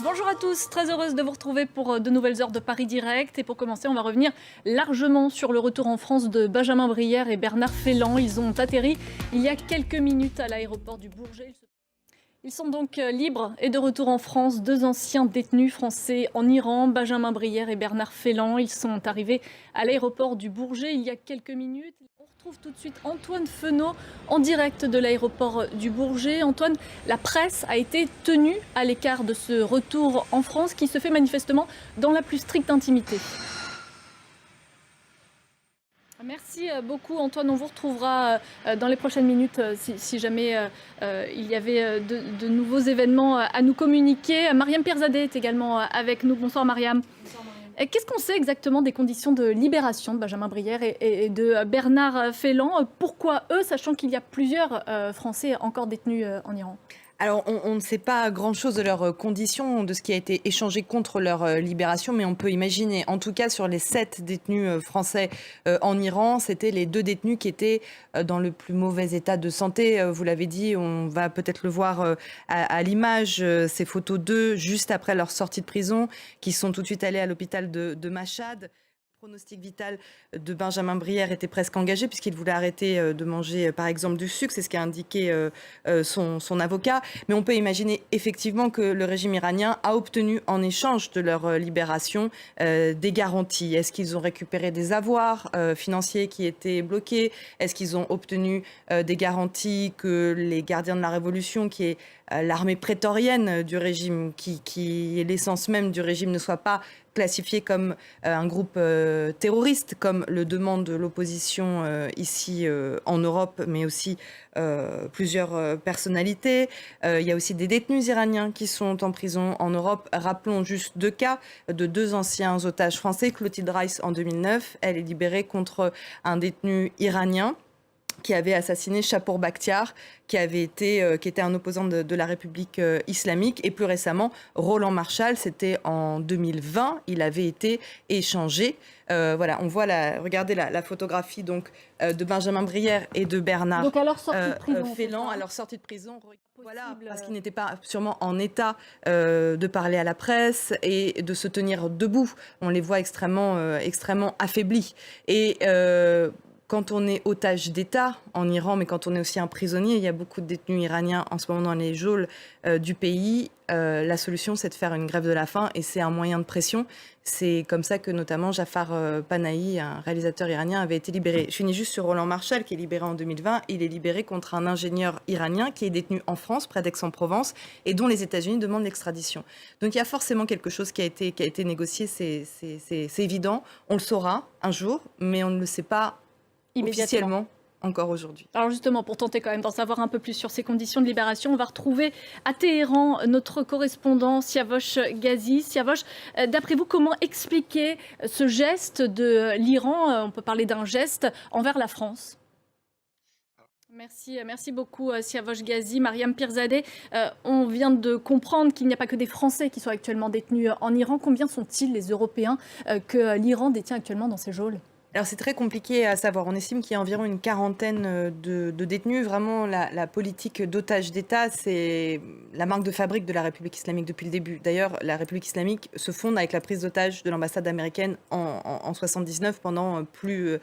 Bonjour à tous, très heureuse de vous retrouver pour de nouvelles heures de Paris Direct. Et pour commencer, on va revenir largement sur le retour en France de Benjamin Brière et Bernard Féland. Ils ont atterri il y a quelques minutes à l'aéroport du Bourget. Ils sont donc libres et de retour en France. Deux anciens détenus français en Iran, Benjamin Brière et Bernard Féland. Ils sont arrivés à l'aéroport du Bourget il y a quelques minutes. On retrouve tout de suite Antoine Feneau en direct de l'aéroport du Bourget. Antoine, la presse a été tenue à l'écart de ce retour en France qui se fait manifestement dans la plus stricte intimité. Merci beaucoup Antoine, on vous retrouvera dans les prochaines minutes si jamais il y avait de nouveaux événements à nous communiquer. Mariam Pirzadeh est également avec nous. Bonsoir Mariam. Bonsoir Mariam. Qu'est-ce qu'on sait exactement des conditions de libération de Benjamin Brière et de Bernard Féland? Pourquoi eux, sachant qu'il y a plusieurs Français encore détenus en Iran? Alors, on ne sait pas grand-chose de leurs conditions, de ce qui a été échangé contre leur libération, mais on peut imaginer, en tout cas sur les 7 détenus français en Iran, c'était les 2 détenus qui étaient dans le plus mauvais état de santé. Vous l'avez dit, on va peut-être le voir à l'image, ces photos d'eux juste après leur sortie de prison, qui sont tout de suite allés à l'hôpital de Machhad. Le pronostic vital de Benjamin Brière était presque engagé puisqu'il voulait arrêter de manger par exemple du sucre, c'est ce qu'a indiqué son avocat. Mais on peut imaginer effectivement que le régime iranien a obtenu en échange de leur libération des garanties. Est-ce qu'ils ont récupéré des avoirs financiers qui étaient bloqués? Est-ce qu'ils ont obtenu des garanties que les gardiens de la révolution, qui est l'armée prétorienne du régime, qui est l'essence même du régime, ne soit pas classifié comme un groupe terroriste, comme le demande l'opposition ici en Europe, mais aussi plusieurs personnalités. Il y a aussi des détenus iraniens qui sont en prison en Europe. Rappelons juste 2 cas de 2 anciens otages français. Clotilde Rice en 2009, elle est libérée contre un détenu iranien qui avait assassiné Chapour Bakhtiar, qui était un opposant de la République islamique. Et plus récemment, Roland Marshall, c'était en 2020, il avait été échangé. Voilà, on voit regardez la photographie donc, de Benjamin Brière et de Bernard Féland à leur sortie de prison. Voilà, parce qu'ils n'étaient pas sûrement en état de parler à la presse et de se tenir debout. On les voit extrêmement affaiblis. Et quand on est otage d'État en Iran, mais quand on est aussi un prisonnier, il y a beaucoup de détenus iraniens en ce moment dans les geôles du pays. La solution, c'est de faire une grève de la faim et c'est un moyen de pression. C'est comme ça que notamment Jafar Panahi, un réalisateur iranien, avait été libéré. Je finis juste sur Roland Marshall, qui est libéré en 2020. Il est libéré contre un ingénieur iranien qui est détenu en France, près d'Aix-en-Provence, et dont les États-Unis demandent l'extradition. Donc il y a forcément quelque chose qui a été négocié, c'est évident. On le saura un jour, mais on ne le sait pas officiellement encore aujourd'hui. Alors justement, pour tenter quand même d'en savoir un peu plus sur ces conditions de libération, on va retrouver à Téhéran notre correspondant Siavosh Ghazi. Siavosh, d'après vous, comment expliquer ce geste de l'Iran, on peut parler d'un geste, envers la France? Merci beaucoup Siavosh Ghazi. Mariam Pirzadeh, on vient de comprendre qu'il n'y a pas que des Français qui sont actuellement détenus en Iran. Combien sont-ils les Européens que l'Iran détient actuellement dans ses geôles? Alors c'est très compliqué à savoir. On estime qu'il y a environ une quarantaine de détenus. Vraiment, la politique d'otage d'État, c'est la marque de fabrique de la République islamique depuis le début. D'ailleurs, la République islamique se fonde avec la prise d'otage de l'ambassade américaine en 79 pendant plus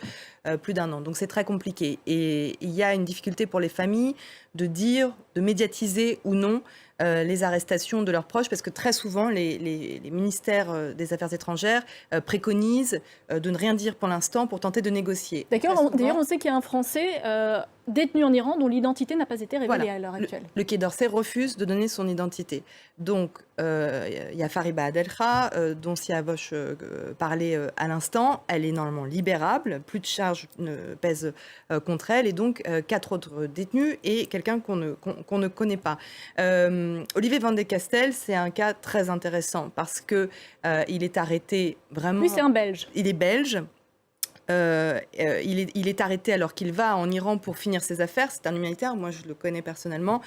d'un an. Donc c'est très compliqué. Et il y a une difficulté pour les familles de dire, de médiatiser ou non les arrestations de leurs proches, parce que très souvent, les ministères des Affaires étrangères préconisent de ne rien dire pour l'instant pour tenter de négocier. D'ailleurs, on sait qu'il y a un Français détenu en Iran dont l'identité n'a pas été révélée à l'heure actuelle. Le Quai d'Orsay refuse de donner son identité. Donc, il y a Fariba Adelkha, dont Siavosh parlait à l'instant. Elle est normalement libérable, plus de charges ne pèsent contre elle, et donc 4 autres détenus et quelqu'un qu'on ne connaît pas. Olivier Van de Castel, c'est un cas très intéressant parce que il est arrêté vraiment... Lui, c'est un Belge. Il est belge. Il est arrêté alors qu'il va en Iran pour finir ses affaires. C'est un humanitaire, moi je le connais personnellement.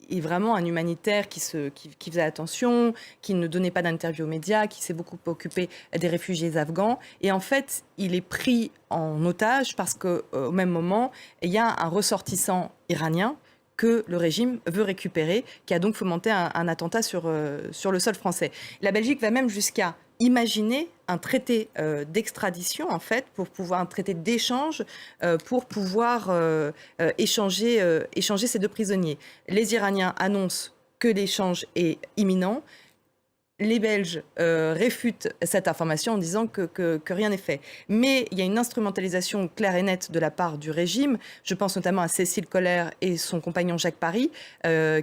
Il est vraiment un humanitaire qui faisait attention, qui ne donnait pas d'interview aux médias, qui s'est beaucoup occupé des réfugiés afghans. Et en fait, il est pris en otage parce qu'au même moment, il y a un ressortissant iranien que le régime veut récupérer, qui a donc fomenté un attentat sur le sol français. La Belgique va même jusqu'à imaginer un traité d'extradition, en fait, un traité d'échange pour pouvoir échanger ces deux prisonniers. Les Iraniens annoncent que l'échange est imminent. Les Belges réfutent cette information en disant que rien n'est fait. Mais il y a une instrumentalisation claire et nette de la part du régime. Je pense notamment à Cécile Coller et son compagnon Jacques Paris,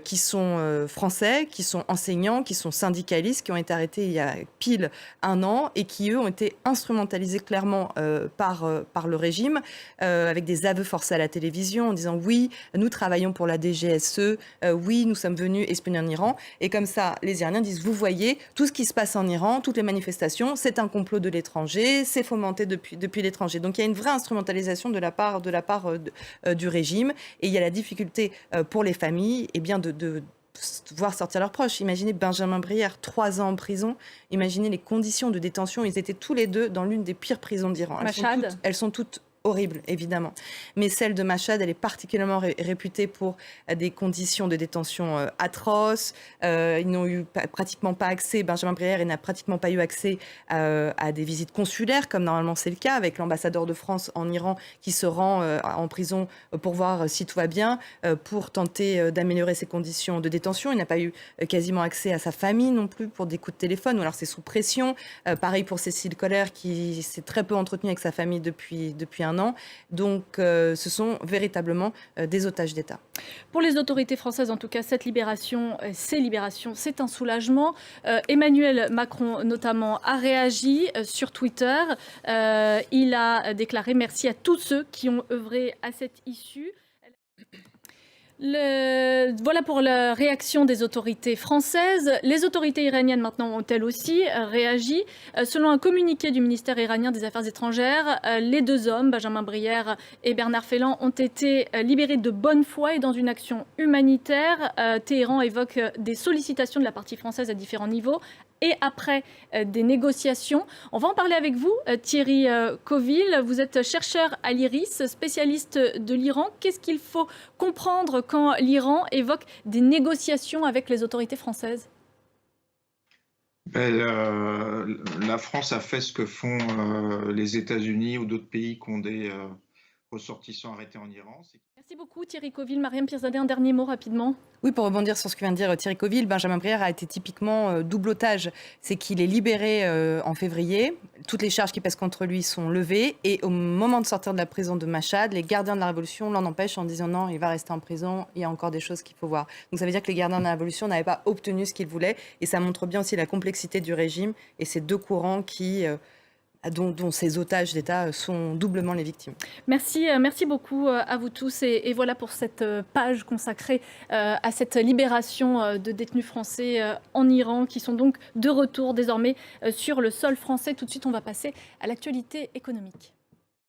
qui sont français, qui sont enseignants, qui sont syndicalistes, qui ont été arrêtés il y a pile un an et qui, eux, ont été instrumentalisés clairement par le régime, avec des aveux forcés à la télévision en disant « oui, nous travaillons pour la DGSE, oui, nous sommes venus espionner en Iran ». Et comme ça, les Iraniens disent « vous voyez, tout ce qui se passe en Iran, toutes les manifestations, c'est un complot de l'étranger, c'est fomenté depuis l'étranger. » Donc il y a une vraie instrumentalisation de la part du régime. Et il y a la difficulté pour les familles de voir sortir leurs proches. Imaginez Benjamin Brière, 3 ans en prison. Imaginez les conditions de détention. Ils étaient tous les deux dans l'une des pires prisons d'Iran. Elles sont toutes horrible, évidemment. Mais celle de Machhad, elle est particulièrement réputée pour des conditions de détention atroces. Ils n'ont eu pratiquement pas accès, Benjamin Brière n'a pratiquement pas eu accès à des visites consulaires, comme normalement c'est le cas, avec l'ambassadeur de France en Iran qui se rend en prison pour voir si tout va bien, pour tenter d'améliorer ses conditions de détention. Il n'a pas eu quasiment accès à sa famille non plus pour des coups de téléphone, ou alors c'est sous pression. Pareil pour Cécile Coller, qui s'est très peu entretenue avec sa famille depuis un an. Donc ce sont véritablement des otages d'État. Pour les autorités françaises, en tout cas, ces libérations, c'est un soulagement. Emmanuel Macron, notamment, a réagi sur Twitter. Il a déclaré merci à tous ceux qui ont œuvré à cette issue. Voilà pour la réaction des autorités françaises. Les autorités iraniennes maintenant ont elles aussi réagi. Selon un communiqué du ministère iranien des Affaires étrangères, les 2 hommes, Benjamin Brière et Bernard Féland, ont été libérés de bonne foi et dans une action humanitaire. Téhéran évoque des sollicitations de la partie française à différents niveaux et après des négociations. On va en parler avec vous, Thierry Coville. Vous êtes chercheur à l'IRIS, spécialiste de l'Iran. Qu'est-ce qu'il faut comprendre quand l'Iran évoque des négociations avec les autorités françaises ? La France a fait ce que font les États-Unis ou d'autres pays qui ont des ressortissants arrêtés en Iran. Merci beaucoup Thierry Coville. Mariam Pirzadeh, un dernier mot rapidement. Oui, pour rebondir sur ce que vient de dire Thierry Coville, Benjamin Brière a été typiquement double otage. C'est qu'il est libéré en février, toutes les charges qui pèsent contre lui sont levées et au moment de sortir de la prison de Machhad, les gardiens de la Révolution l'en empêchent en disant non, il va rester en prison, il y a encore des choses qu'il faut voir. Donc ça veut dire que les gardiens de la Révolution n'avaient pas obtenu ce qu'ils voulaient et ça montre bien aussi la complexité du régime et ces 2 courants dont ces otages d'État sont doublement les victimes. Merci beaucoup à vous tous. Et voilà pour cette page consacrée à cette libération de détenus français en Iran qui sont donc de retour désormais sur le sol français. Tout de suite, on va passer à l'actualité économique.